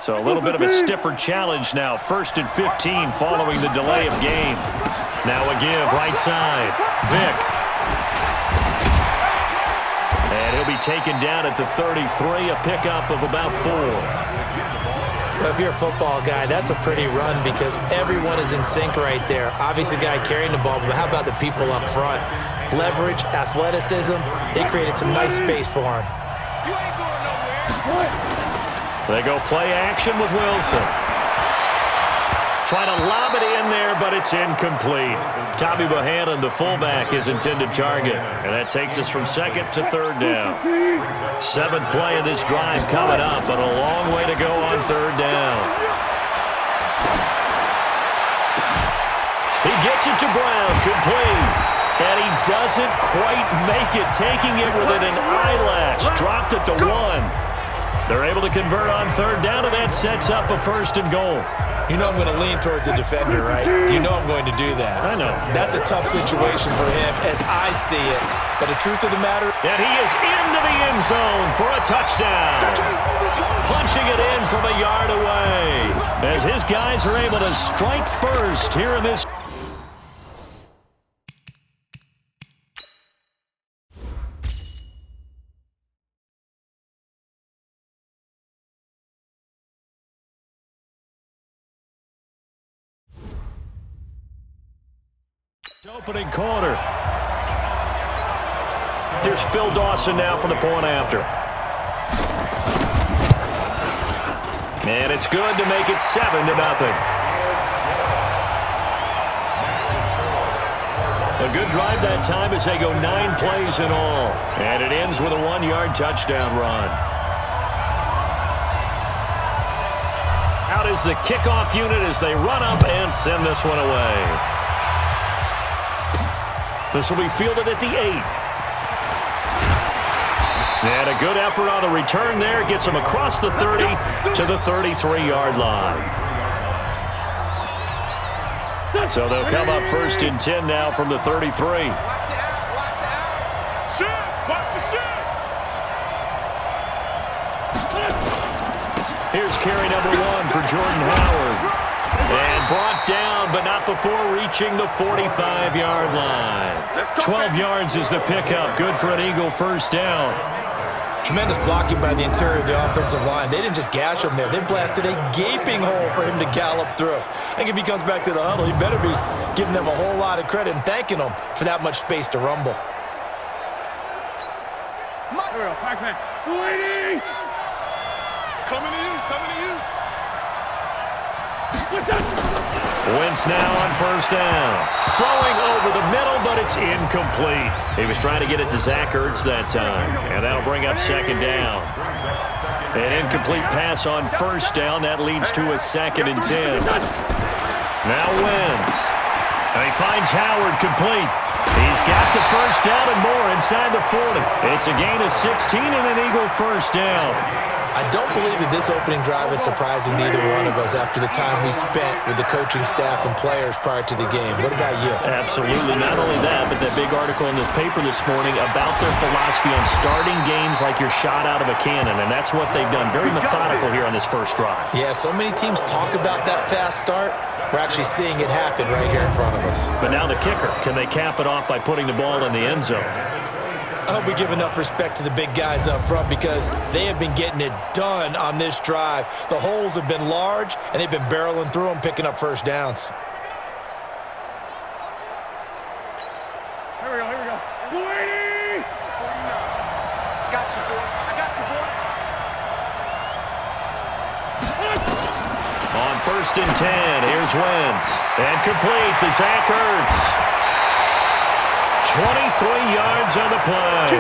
So a little bit of a stiffer challenge now. 1st and 15 following the delay of game. Now a give right side. Vick. And he'll be taken down at the 33, a pickup of about 4. Well, if you're a football guy, that's a pretty run because everyone is in sync right there. Obviously, the guy carrying the ball, but how about the people up front? Leverage, athleticism, they created some nice space for him. They go play action with Wilson. Trying to lob it in there, but it's incomplete. Tommy Bohannon, the fullback, is intended target. And that takes us from 2nd to 3rd down. 7th play of this drive coming up, but a long way to go on 3rd down. He gets it to Brown, complete. And he doesn't quite make it, taking it within an eyelash. Dropped at the 1. They're able to convert on 3rd down, and that sets up a 1st and goal. You know I'm going to lean towards the defender, right? You know I'm going to do that. I know. That's a tough situation for him as I see it. But the truth of the matter... And he is into the end zone for a touchdown. Punching it in from a yard away. As his guys are able to strike first here in this... Opening quarter. Here's Phil Dawson now for the point after. And it's good to make it 7-0. A good drive that time as they go 9 plays in all. And it ends with a 1-yard touchdown run. Out is the kickoff unit as they run up and send this one away. This will be fielded at the 8. And a good effort on the return there. Gets him across the 30 to the 33-yard line. So they'll come up 1st and 10 now from the 33. Here's carry number 1 for Jordan Howard. And brought down, but not before reaching the 45-yard line. 12 yards is the pickup. Good for an Eagle 1st down. Tremendous blocking by the interior of the offensive line. They didn't just gash him there. They blasted a gaping hole for him to gallop through. I think if he comes back to the huddle, he better be giving them a whole lot of credit and thanking them for that much space to rumble. Waiting! Coming to you, coming to you. Wentz now on 1st down. Throwing over the middle, but it's incomplete. He was trying to get it to Zach Ertz that time, and that'll bring up 2nd down. An incomplete pass on 1st down. That leads to a 2nd and 10. Now Wentz. And he finds Howard complete. He's got the 1st down and more inside the 40. It's a gain of 16 and an Eagle 1st down. I don't believe that this opening drive is surprising neither one of us after the time we spent with the coaching staff and players prior to the game. What about you? Absolutely. Not only that, but that big article in the paper this morning about their philosophy on starting games like you're shot out of a cannon, and that's what they've done. Very methodical here on this first drive. Yeah, so many teams talk about that fast start. We're actually seeing it happen right here in front of us. But now the kicker. Can they cap it off by putting the ball in the end zone? I hope we give enough respect to the big guys up front because they have been getting it done on this drive. The holes have been large, and they've been barreling through them, picking up 1st downs. Here we go, here we go. Waiting! Got you, boy. I got you, boy. On 1st and 10, here's Wentz. And complete to Zach Ertz. 23 yards on the play.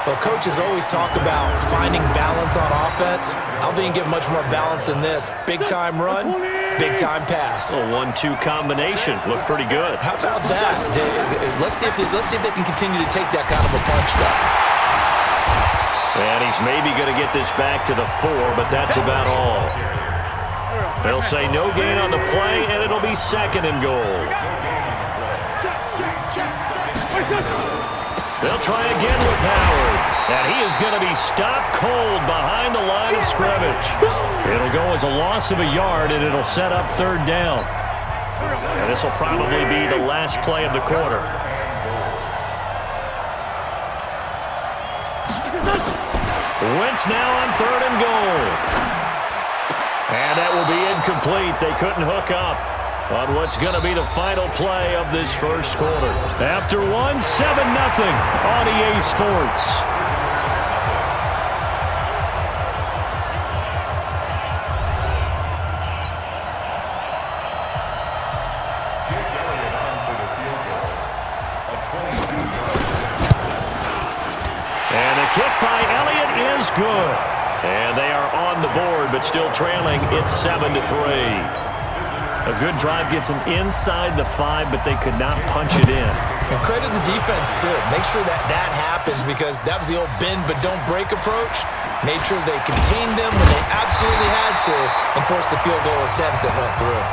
Well, coaches always talk about finding balance on offense. I don't think you can get much more balance than this. Big-time run, big-time pass. A 1-2 combination. Looked pretty good. How about that? Let's see if they can continue to take that kind of a punch, though. And he's maybe going to get this back to the 4, but that's about all. They'll say no gain on the play, and it'll be 2nd and goal. They'll try again with Howard. And he is going to be stopped cold behind the line of scrimmage. It'll go as a loss of a yard, and it'll set up third down. And this will probably be the last play of the quarter. Wentz now on third and goal. And that will be incomplete. They couldn't hook up on what's going to be the final play of this first quarter. After one, 7-0 on EA Sports. Kick by Elliott is good. And they are on the board, but still trailing. It's 7-3. A good drive gets them inside the 5, but they could not punch it in. And credit the defense, too. Make sure that happens, because that was the old bend but don't break approach. Made sure they contained them when they absolutely had to and forced the field goal attempt that went through.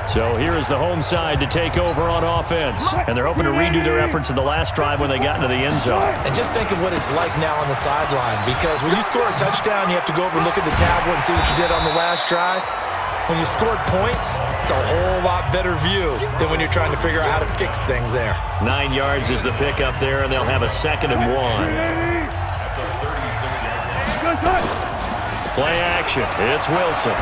So here is the home side to take over on offense. And they're hoping to redo their efforts in the last drive when they got into the end zone. And just think of what it's like now on the sideline, because when you score a touchdown, you have to go over and look at the tablet and see what you did on the last drive. When you scored points, it's a whole lot better view than when you're trying to figure out how to fix things there. 9 yards is the pickup there, and they'll have a 2nd and 1. Play action. It's Wilson.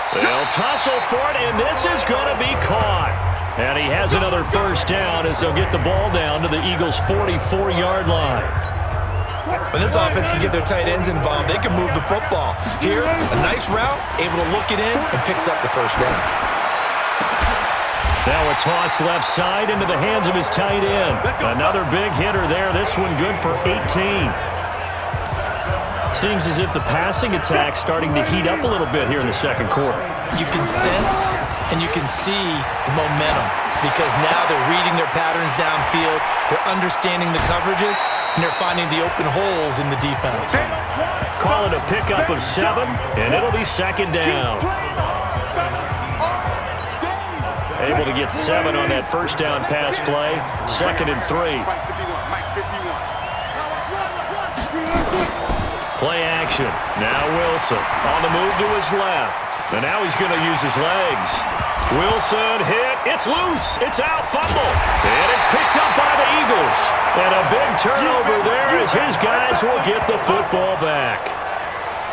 They'll tussle for it, and this is going to be caught. And he has another first down as they'll get the ball down to the Eagles' 44-yard line. When this offense can get their tight ends involved, they can move the football. Here, a nice route, able to look it in, and picks up the first down. Now a toss left side into the hands of his tight end. Another big hitter there. This one good for 18. Seems as if the passing attack's starting to heat up a little bit here in the second quarter. You can sense and you can see the momentum, because now they're reading their patterns downfield, they're understanding the coverages, and they're finding the open holes in the defense. Call it a pickup of 7, and it'll be 2nd down. Able to get 7 on that first down pass play. 2nd and 3. Play action. Now Wilson on the move to his left. And now he's going to use his legs. Wilson hit. It's loose. It's out. Fumble. And it's picked up by the Eagles. And a big turnover there as his guys will get the football back.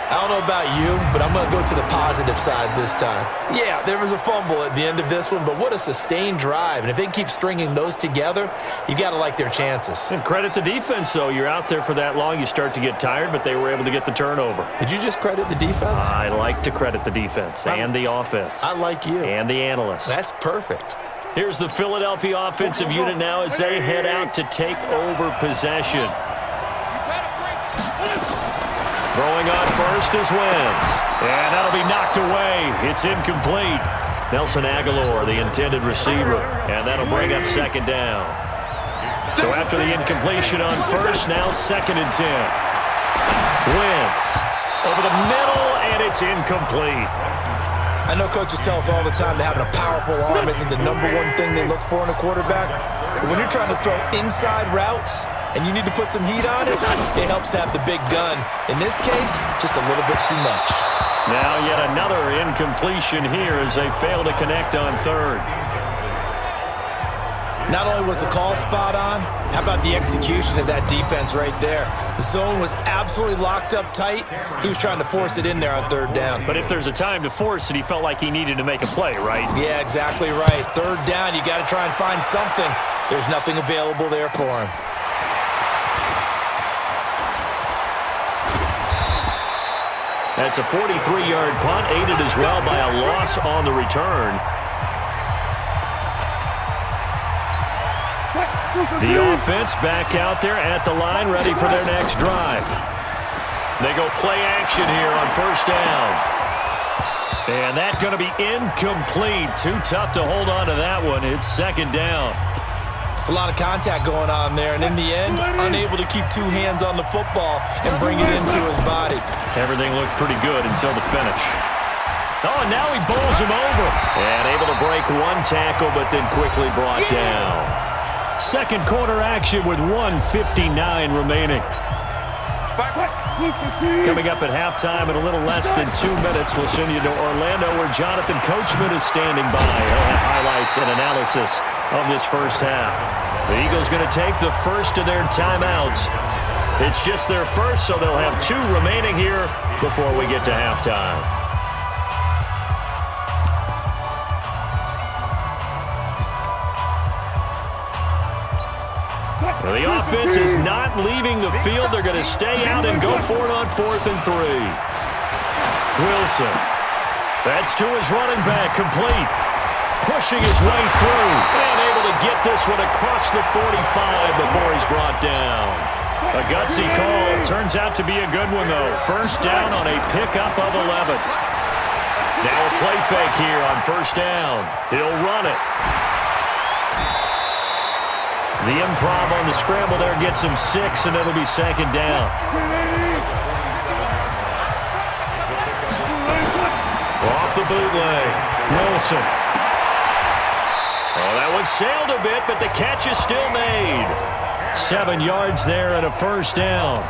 I don't know about you, but I'm going to go to the positive side this time. Yeah, there was a fumble at the end of this one, but what a sustained drive. And if they can keep stringing those together, you got to like their chances. And credit the defense, though. You're out there for that long, you start to get tired, but they were able to get the turnover. Did you just credit the defense? I like to credit the defense and the offense. I like you. And the analysts. That's perfect. Here's the Philadelphia offensive unit now as they head out to take over possession. Throwing on first is Wentz. And that'll be knocked away. It's incomplete. Nelson Aguilar, the intended receiver. And that'll bring up 2nd down. So after the incompletion on first, now 2nd and 10. Wentz over the middle, and it's incomplete. I know coaches tell us all the time that having a powerful arm isn't the #1 thing they look for in a quarterback. But when you're trying to throw inside routes and you need to put some heat on it, it helps to have the big gun. In this case, just a little bit too much. Now yet another incompletion here as they fail to connect on third. Not only was the call spot on, how about the execution of that defense right there? The zone was absolutely locked up tight. He was trying to force it in there on 3rd down. But if there's a time to force it, he felt like he needed to make a play, right? Yeah, exactly right. 3rd down, you got to try and find something. There's nothing available there for him. That's a 43-yard punt, aided as well by a loss on the return. The offense back out there at the line, ready for their next drive. They go play action here on first down. And that's going to be incomplete. Too tough to hold on to that one. It's 2nd down. It's a lot of contact going on there, and in the end, unable to keep 2 hands on the football and bring it into his body. Everything looked pretty good until the finish. Oh, and now he bowls him over. And able to break one tackle, but then quickly brought down. Second quarter action with 1:59 remaining. Coming up at halftime in a little less than 2 minutes, we'll send you to Orlando where Jonathan Coachman is standing by. He'll have highlights and analysis of this first half. The Eagles going to take the first of their timeouts. It's just their first, so they'll have 2 remaining here before we get to halftime. Well, the offense is not leaving the field. They're going to stay out and go for it on 4th and 3. Wilson. That's to his running back, complete. Pushing his way through and able to get this one across the 45 before he's brought down. A gutsy call. Turns out to be a good one, though. First down on a pickup of 11. Now a play fake here on first down. He'll run it. The improv on the scramble there gets him 6, and it'll be second down. Off the bootleg. Wilson. Oh, that one sailed a bit, but the catch is still made. 7 yards there and a first down.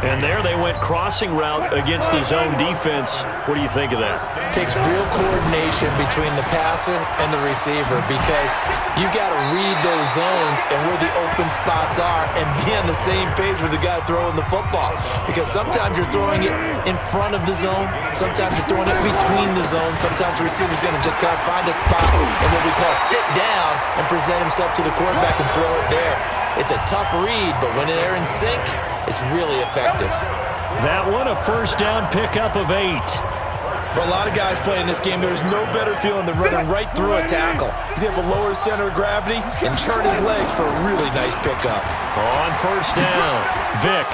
And there they went crossing route against the zone defense. What do you think of that? Takes real coordination between the passer and the receiver because you've got to read those zones and where the open spots are and be on the same page with the guy throwing the football. Because sometimes you're throwing it in front of the zone. Sometimes you're throwing it between the zones. Sometimes the receiver's going to just kind of find a spot and what we call sit down and present himself to the quarterback and throw it there. It's a tough read, but when they're in sync, it's really effective. That one, a first down pickup of 8. For a lot of guys playing this game, there's no better feeling than running right through a tackle. He's able to lower his center of gravity and turn his legs for a really nice pickup. On first down, Vick.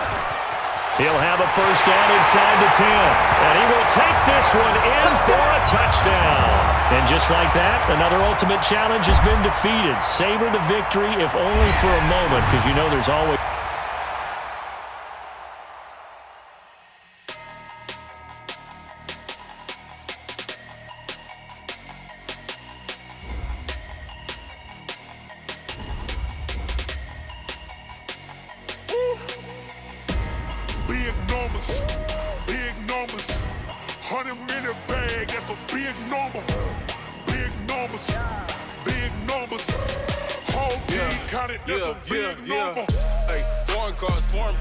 He'll have a first down inside the 10. And he will take this one in for a touchdown. And just like that, another ultimate challenge has been defeated. Savor the victory, if only for a moment, because you know there's always... Big numbers, 100 minute bag, that's a big number. Big numbers, whole team counted, that's a big number. Hey, foreign cars, foreign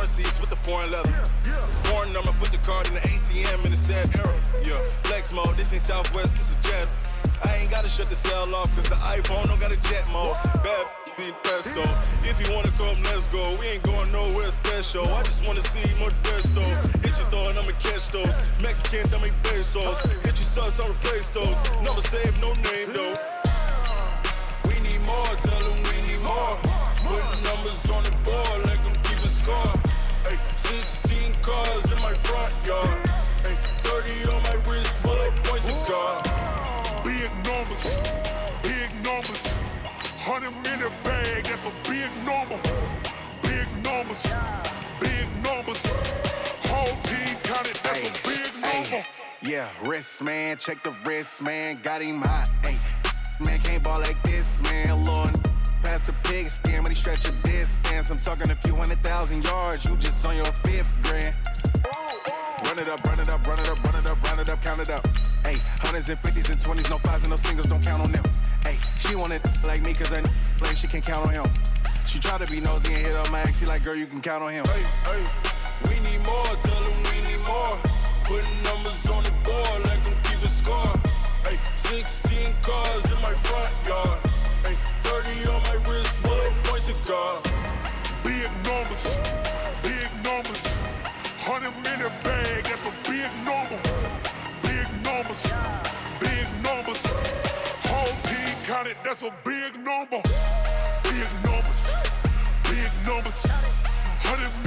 seats with the foreign leather. Foreign number, put the card in the ATM in the sad era. Yeah, flex mode, this ain't Southwest, this a jet. I ain't gotta shut the cell off, cause the iPhone don't got a jet mode. Bad in pesto. If you wanna come, let's go. We ain't going nowhere special. I just wanna see more desto. Hit your throw and I'ma catch those. Mexican, don't make pesos. Hit your sauce, I'll replace those. Number save, no name though. We need more, tell them we need more. Put the numbers on the board, let them keep a score. Hey, 16 cars in my front yard. Hey, 30 on my wrist, bullet points of God. Big numbers, 100 minute bag, that's a big number. Big numbers, whole team counted, that's a big number. Yeah, wrist man, check the wrist man, got him hot. Ay, man can't ball like this, man. Lord, past the pig skin when he stretch a distance. I'm talking a few 100,000 yards, you just on your 5th grand. Run it up, run it up, run it up, run it up, run it up, count it up. Ay, 100s and 50s and 20s, no 5s and no singles, don't count on them. Ay, she want it like me cause I blame she can't count on him. She try to be nosy and hit up my ex, she like, girl, you can count on him. Hey, we need more, tell them we need more. Putting numbers on the board, let them keep a score. Hey, 16 cars in my front yard. Hey, 30 on my wrist, bullet point to God. Big numbers, 100 minute bag, that's a big number. Big numbers, whole team counted, that's a big number. Big numbers, 100